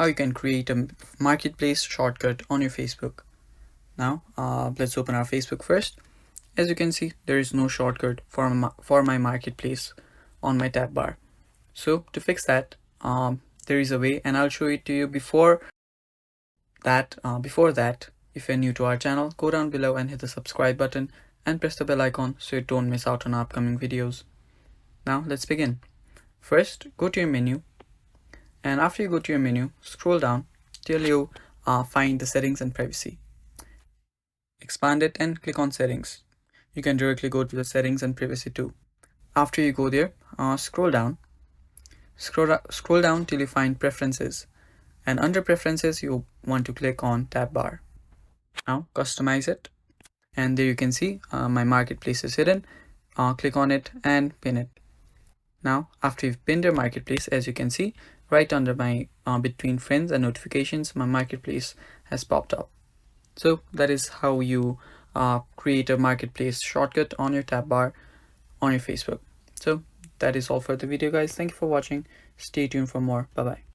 how you can create a marketplace shortcut on your Facebook. Now let's open our Facebook first. As you can see, there is no shortcut for my marketplace on my tab bar. So to fix that, there is a way, and I'll show it to you. Before that, if you're new to our channel, go down below and hit the subscribe button and press the bell icon so you don't miss out on our upcoming videos. Now let's begin. First, go to your menu, and after you go to your menu, scroll down till you find the settings and privacy. Expand it and click on settings. You can directly go to the settings and privacy too. After you go there, scroll down till you find preferences, and under preferences you want to click on tab bar. Now customize it, and there you can see my marketplace is hidden. Click on it and pin it. Now after you've pinned your marketplace, as you can see right under my between friends and notifications, my marketplace has popped up. So that is how you create a marketplace shortcut on your tab bar on your Facebook. So that is all for the video, guys. Thank you for watching. Stay tuned for more. Bye bye.